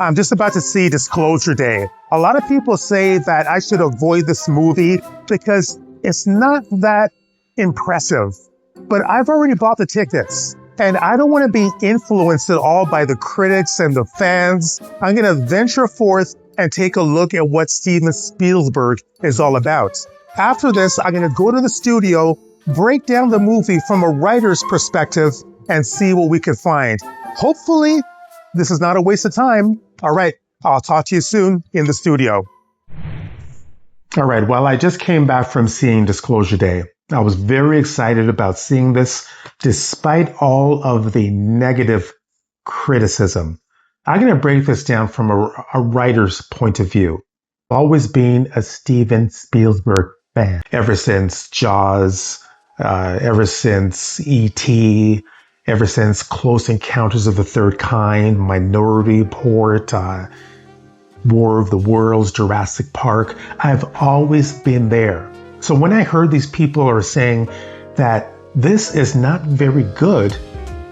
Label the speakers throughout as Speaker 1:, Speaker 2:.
Speaker 1: I'm just about to see Disclosure Day. A lot of people say that I should avoid this movie because it's not that impressive. But I've already bought the tickets, and I don't want to be influenced at all by the critics and the fans. I'm going to venture forth and take a look at what Steven Spielberg is all about. After this, I'm going to go to the studio, break down the movie from a writer's perspective, and see what we can find. Hopefully, this is not a waste of time. All right, I'll talk to you soon in the studio. All right, well, I just came back from seeing Disclosure Day. I was very excited about seeing this, despite all of the negative criticism. I'm going to break this down from a writer's point of view. I've always been a Steven Spielberg fan, ever since Jaws, ever since E.T., ever since Close Encounters of the Third Kind, Minority Report, War of the Worlds, Jurassic Park. I've always been there. So when I heard these people are saying that this is not very good,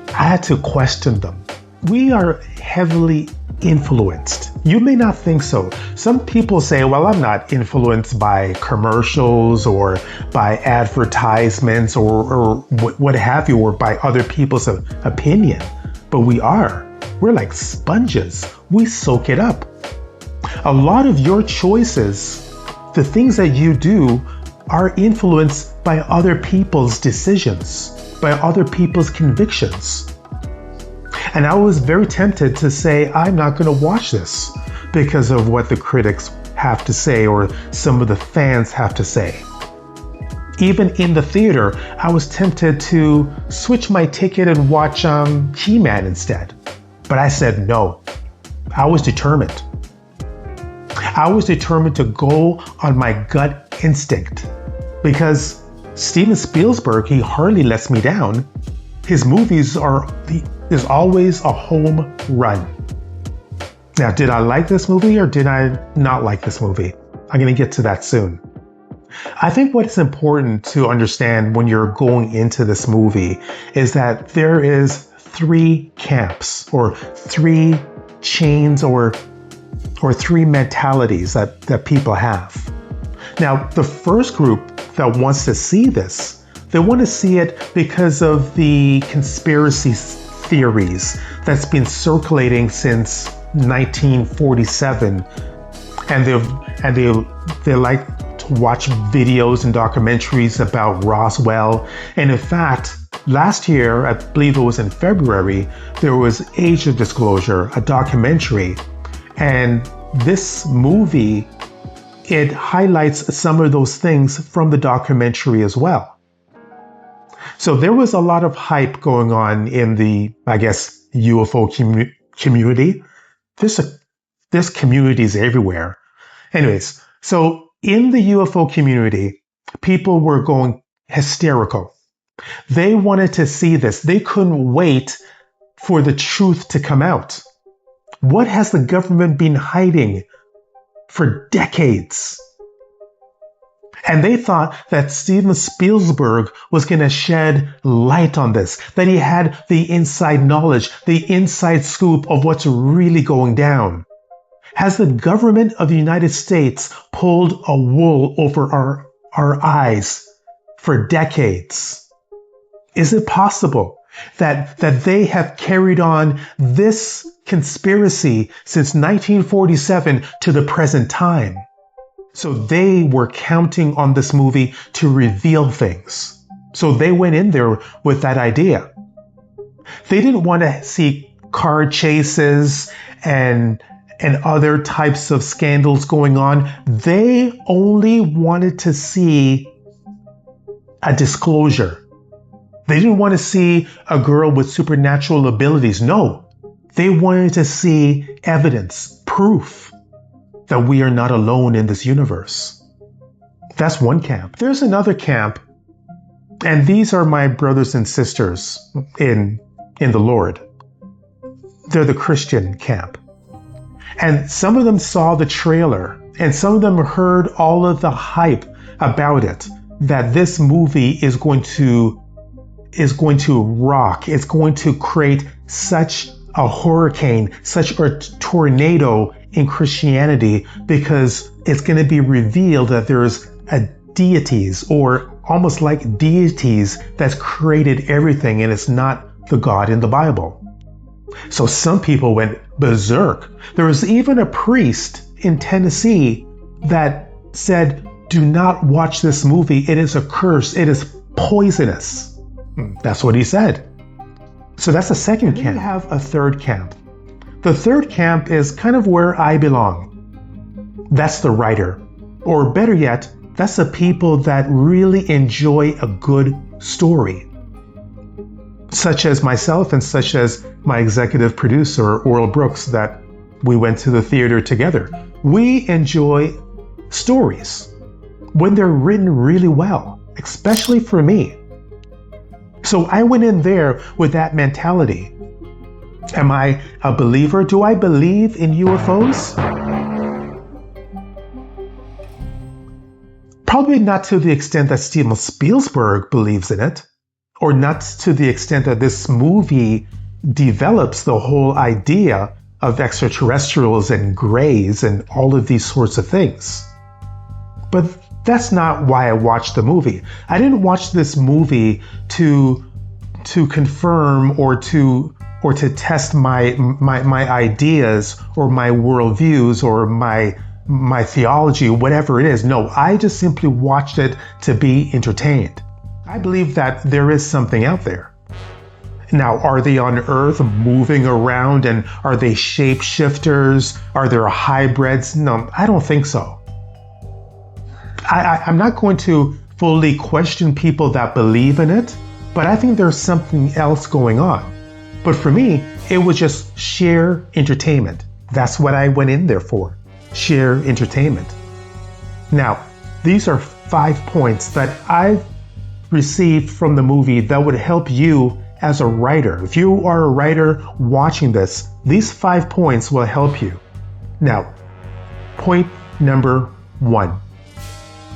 Speaker 1: I had to question them. We are heavily influenced. You may not think so. Some people say, well, I'm not influenced by commercials or by advertisements or what have you, or by other people's opinion. But we are. We're like sponges. We soak it up. A lot of your choices, the things that you do, are influenced by other people's decisions, by other people's convictions. And I was very tempted to say, I'm not going to watch this because of what the critics have to say or some of the fans have to say. Even in the theater, I was tempted to switch my ticket and watch He-Man instead. But I said no. I was determined. I was determined to go on my gut instinct because Steven Spielberg, he hardly lets me down. His movies is always a home run. Now, did I like this movie or did I not like this movie? I'm going to get to that soon. I think what is important to understand when you're going into this movie is that there is 3 camps or 3 chains or 3 mentalities that people have. Now, the first group that wants to see this, they want to see it because of the conspiracy theories that's been circulating since 1947, and they like to watch videos and documentaries about Roswell. And in fact, last year, I believe it was in February, there was Age of Disclosure, a documentary, and this movie, it highlights some of those things from the documentary as well. So there was a lot of going on in the, I guess, UFO community. There's communities everywhere. Anyways, so in the UFO community, people were going hysterical. They wanted to see this. They couldn't wait for the truth to come out. What has the government been hiding for decades? And they thought that Steven Spielberg was going to shed light on this, that he had the inside knowledge, the inside scoop of what's really going down. Has the government of the United States pulled a wool over our eyes for decades? Is it possible that they have carried on this conspiracy since 1947 to the present time? So they were counting on this movie to reveal things. So they went in there with that idea. They didn't want to see car chases and other types of scandals going on. They only wanted to see a disclosure. They didn't want to see a girl with supernatural abilities. No, they wanted to see evidence, proof that we are not alone in this universe. That's one camp. There's another camp, and these are my brothers and sisters in the Lord. They're the Christian camp. And some of them saw the trailer, and some of them heard all of the hype about it, that this movie is going to rock. It's going to create such a hurricane, such a tornado in Christianity, because it's going to be revealed that there's a deities, or almost like deities, that's created everything, and it's not the God in the Bible. So some people went berserk. There was even a priest in Tennessee that said, "Do not watch this movie. It is a curse. It is poisonous." That's what he said. So that's the second camp. You have a third camp. The third camp is kind of where I belong. That's the writer. Or better yet, that's the people that really enjoy a good story. Such as myself and such as my executive producer, Oral Brooks, that we went to the theater together. We enjoy stories when they're written really well, especially for me. So I went in there with that mentality. Am I a believer? Do I believe in UFOs? Probably not to the extent that Steven Spielberg believes in it, or not to the extent that this movie develops the whole idea of extraterrestrials and grays and all of these sorts of things. But that's not why I watched the movie. I didn't watch this movie to confirm or to test my ideas or my worldviews or my theology, whatever it is. No, I just simply watched it to be entertained. I believe that there is something out there. Now, are they on Earth moving around, and are they shapeshifters? Are there hybrids? No, I don't think so. I'm not going to fully question people that believe in it, but I think there's something else going on. But for me, it was just sheer entertainment. That's what I went in there for, sheer entertainment. Now, these are 5 points that I've received from the movie that would help you as a writer. If you are a writer watching this, these 5 points will help you. Now, point number 1.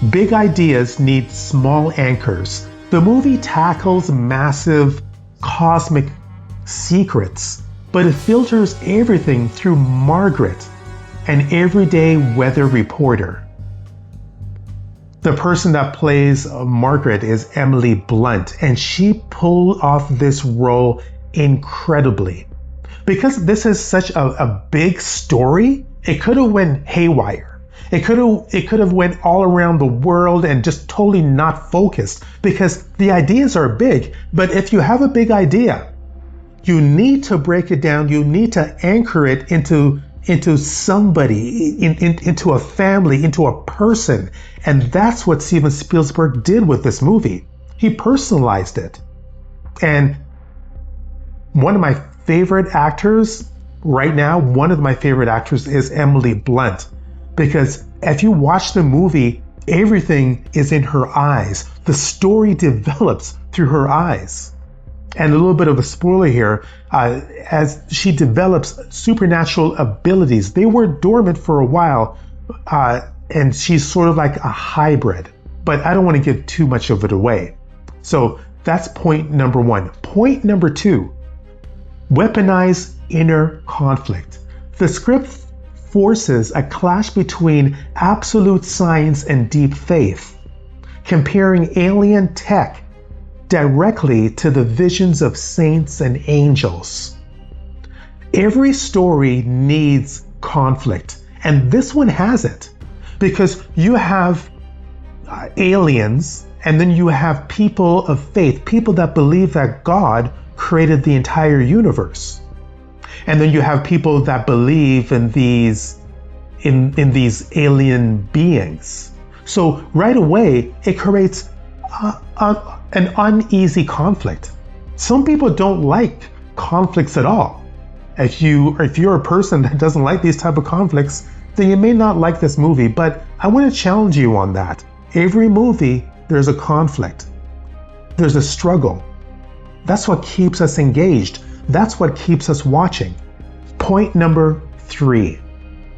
Speaker 1: Big ideas need small anchors. The movie tackles massive cosmic secrets, but it filters everything through Margaret, an everyday weather reporter. The person that plays Margaret is Emily Blunt, and she pulled off this role incredibly. Because this is such a big story, it could have went haywire. It could have went all around the world and just totally not focused, because the ideas are big. But if you have a big idea, you need to break it down. You need to anchor it into somebody, into a family, into a person. And that's what Steven Spielberg did with this movie. He personalized it. And one of my favorite actors right now, is Emily Blunt. Because if you watch the movie, everything is in her eyes. The story develops through her eyes. And a little bit of a spoiler here, as she develops supernatural abilities. They were dormant for a while, and she's sort of like a hybrid. But I don't want to give too much of it away. So that's point number 1. Point number 2, weaponize inner conflict. The script forces a clash between absolute science and deep faith, comparing alien tech directly to the visions of saints and angels. Every story needs conflict, and this one has it, because you have aliens, and then you have people of faith, people that believe that God created the entire universe. And then you have people that believe in these alien beings. So right away, it creates an uneasy conflict. Some people don't like conflicts at all. If you're a person that doesn't like these type of conflicts, then you may not like this movie. But I want to challenge you on that. Every movie, there's a conflict. There's a struggle. That's what keeps us engaged. That's what keeps us watching. Point number 3.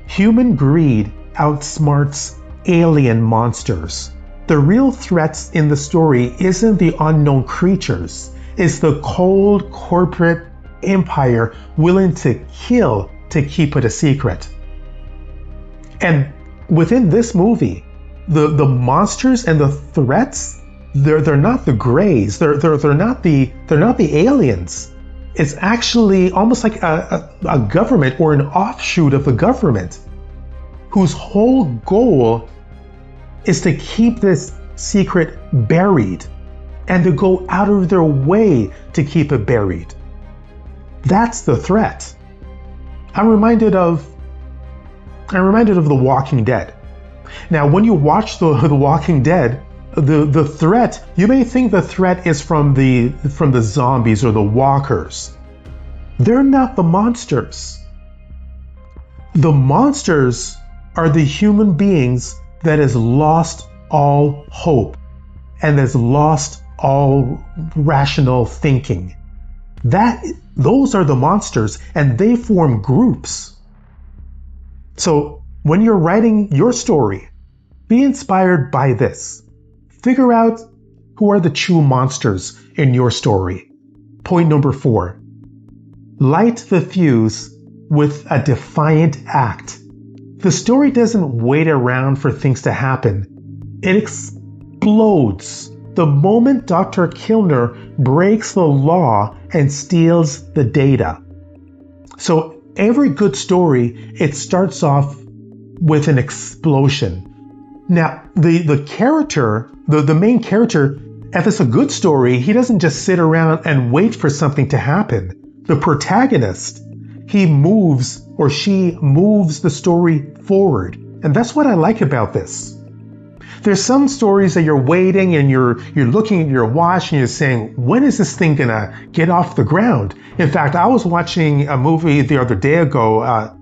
Speaker 1: Human greed outsmarts alien monsters. The real threats in the story isn't the unknown creatures. It's the cold corporate empire willing to kill to keep it a secret. And within this movie, the monsters and the threats, they're not the Greys, they're not the aliens. It's actually almost like a government or an offshoot of the government whose whole goal is to keep this secret buried and to go out of their way to keep it buried. That's the threat. I'm reminded of The Walking Dead. Now, when you watch The Walking Dead, the threat, you may think the threat is from the zombies or the walkers. They're not the monsters. The monsters are the human beings that has lost all hope and has lost all rational thinking. Those are the monsters, and they form groups. So when you're writing your story, be inspired by this. Figure out who are the true monsters in your story. Point number 4. Light the fuse with a defiant act. The story doesn't wait around for things to happen. It explodes the moment Dr. Kilner breaks the law and steals the data. So every good story, it starts off with an explosion. Now, the character, the main character, if it's a good story, he doesn't just sit around and wait for something to happen. The protagonist, he moves or she moves the story forward. And that's what I like about this. There's some stories that you're waiting and you're looking at your watch and you're saying, when is this thing gonna get off the ground? In fact, I was watching a movie the other day ago, a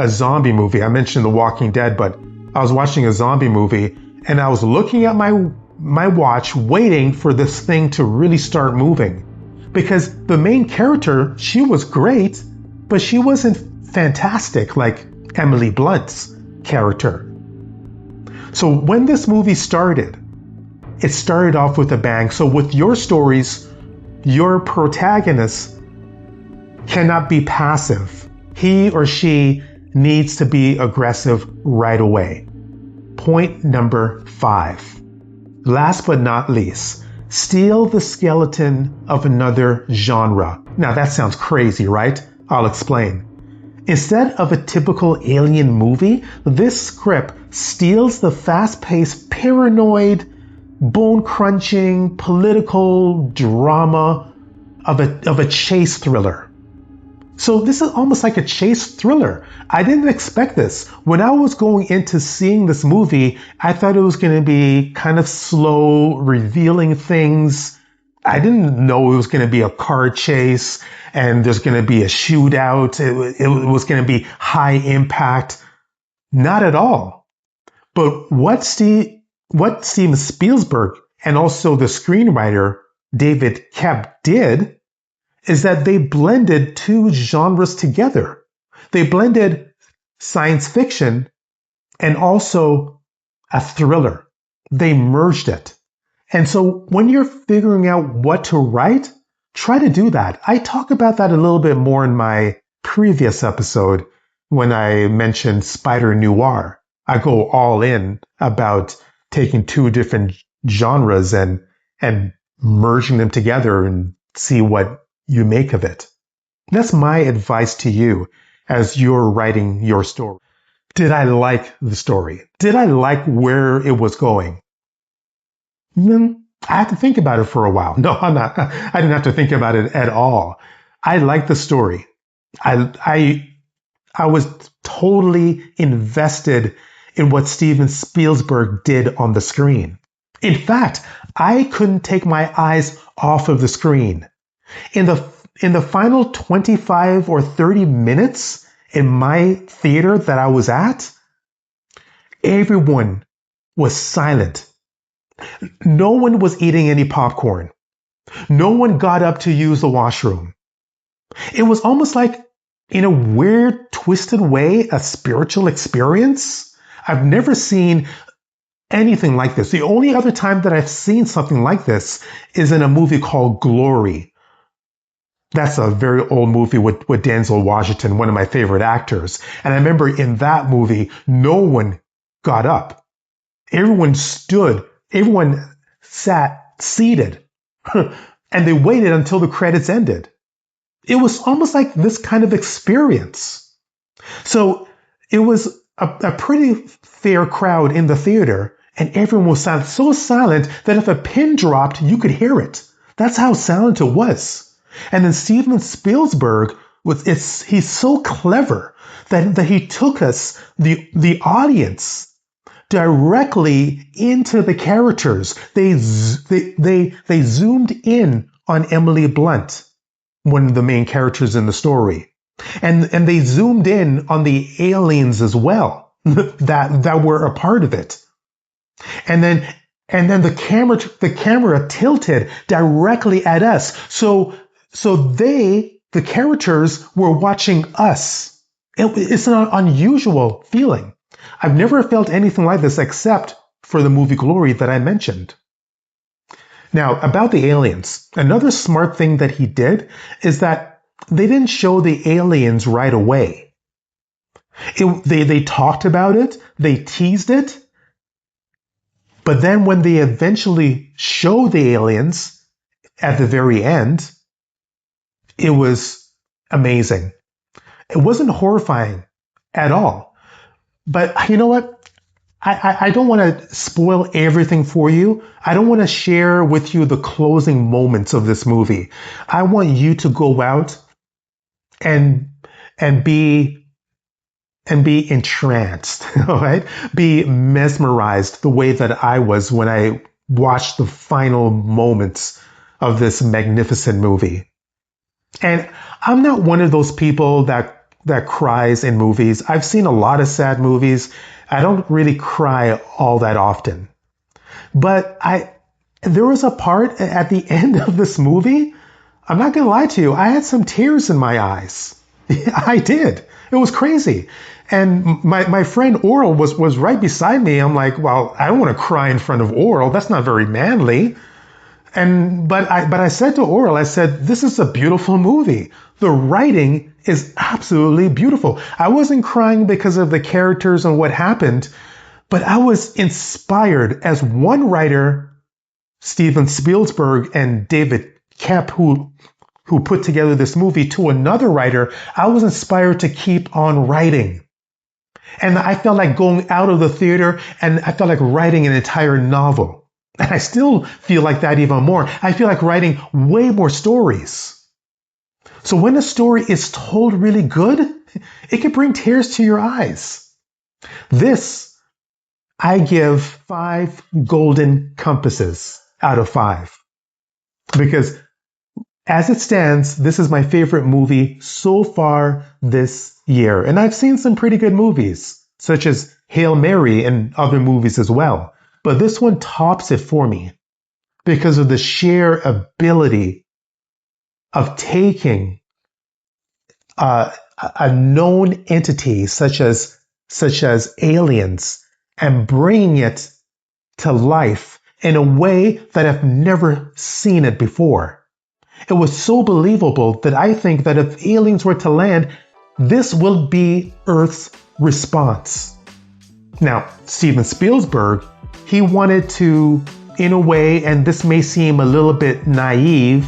Speaker 1: zombie movie. I mentioned The Walking Dead, but I was watching a zombie movie and I was looking at my watch waiting for this thing to really start moving. Because the main character, she was great, but she wasn't fantastic like Emily Blunt's character. So when this movie started, it started off with a bang. So with your stories, your protagonist cannot be passive. He or she needs to be aggressive right away. Point number 5. Last but not least, steal the skeleton of another genre. Now that sounds crazy, right? I'll explain. Instead of a typical alien movie, this script steals the fast-paced, paranoid, bone-crunching, political drama of a chase thriller. So this is almost like a chase thriller. I didn't expect this. When I was going into seeing this movie, I thought it was going to be kind of slow, revealing things. I didn't know it was going to be a car chase and there's going to be a shootout. It was going to be high impact. Not at all. But what Steven Spielberg and also the screenwriter David Koepp did is that they blended two genres together. They blended science fiction and also a thriller. They merged it. And so when you're figuring out what to write, try to do that. I talk about that a little bit more in my previous episode when I mentioned Spider Noir. I go all in about taking two different genres and merging them together and see what you make of it. That's my advice to you as you're writing your story. Did I like the story? Did I like where it was going? I had to think about it for a while. No, I didn't have to think about it at all. I liked the story. I was totally invested in what Steven Spielberg did on the screen. In fact, I couldn't take my eyes off of the screen. In the final 25 or 30 minutes in my theater that I was at, everyone was silent. No one was eating any popcorn. No one got up to use the washroom. It was almost like, in a weird, twisted way, a spiritual experience. I've never seen anything like this. The only other time that I've seen something like this is in a movie called Glory. That's a very old movie with Denzel Washington, one of my favorite actors. And I remember in that movie, no one got up. Everyone stood. Everyone sat seated. And they waited until the credits ended. It was almost like this kind of experience. So it was a pretty fair crowd in the theater, and everyone was silent, so silent that if a pin dropped, you could hear it. That's how silent it was. And then Steven Spielberg, he's so clever that he took us, the audience, directly into the characters. They zoomed in on Emily Blunt, one of the main characters in the story. And they zoomed in on the aliens as well that were a part of it. And then the camera tilted directly at us. So the characters were watching us. It's an unusual feeling. I've never felt anything like this except for the movie Glory that I mentioned. Now, about the aliens, another smart thing that he did is that they didn't show the aliens right away. They talked about it, they teased it, but then when they eventually show the aliens at the very end, it was amazing. It wasn't horrifying at all. But you know what? I don't want to spoil everything for you. I don't want to share with you the closing moments of this movie. I want you to go out and be entranced, all right? Be mesmerized the way that I was when I watched the final moments of this magnificent movie. And I'm not one of those people that cries in movies. I've seen a lot of sad movies. I don't really cry all that often. But there was a part at the end of this movie, I'm not going to lie to you, I had some tears in my eyes. I did. It was crazy. And my friend Oral was right beside me. I'm like, well, I don't want to cry in front of Oral. That's not very manly. But I said to Oral, I said, this is a beautiful movie. The writing is absolutely beautiful. I wasn't crying because of the characters and what happened, but I was inspired as one writer, Steven Spielberg and David Koepp, who put together this movie, to another writer, I was inspired to keep on writing. And I felt like going out of the theater and I felt like writing an entire novel. And I still feel like that even more. I feel like writing way more stories. So when a story is told really good, it can bring tears to your eyes. This, I give 5 golden compasses out of 5. Because as it stands, this is my favorite movie so far this year. And I've seen some pretty good movies, such as Hail Mary and other movies as well. But this one tops it for me because of the sheer ability of taking a known entity such as aliens and bringing it to life in a way that I've never seen it before. It was so believable that I think that if aliens were to land, this will be Earth's response. Now, Steven Spielberg, he wanted to, in a way, and this may seem a little bit naive,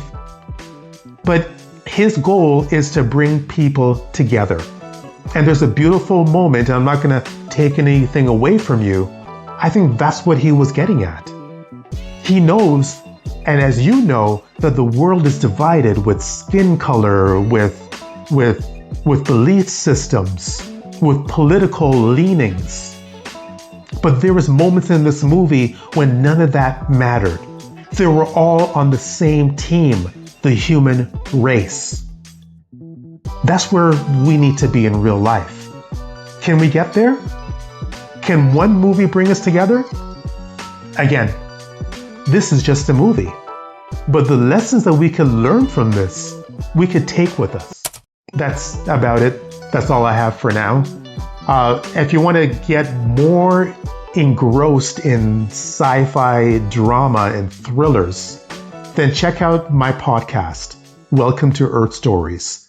Speaker 1: but his goal is to bring people together. And there's a beautiful moment, and I'm not going to take anything away from you. I think that's what he was getting at. He knows, and as you know, that the world is divided with skin color, with belief systems, with political leanings. But there was moments in this movie when none of that mattered. They were all on the same team, the human race. That's where we need to be in real life. Can we get there? Can one movie bring us together? Again, this is just a movie. But the lessons that we can learn from this, we could take with us. That's about it. That's all I have for now. If you want to get more engrossed in sci-fi drama and thrillers, then check out my podcast,
Speaker 2: Welcome to Earth Stories.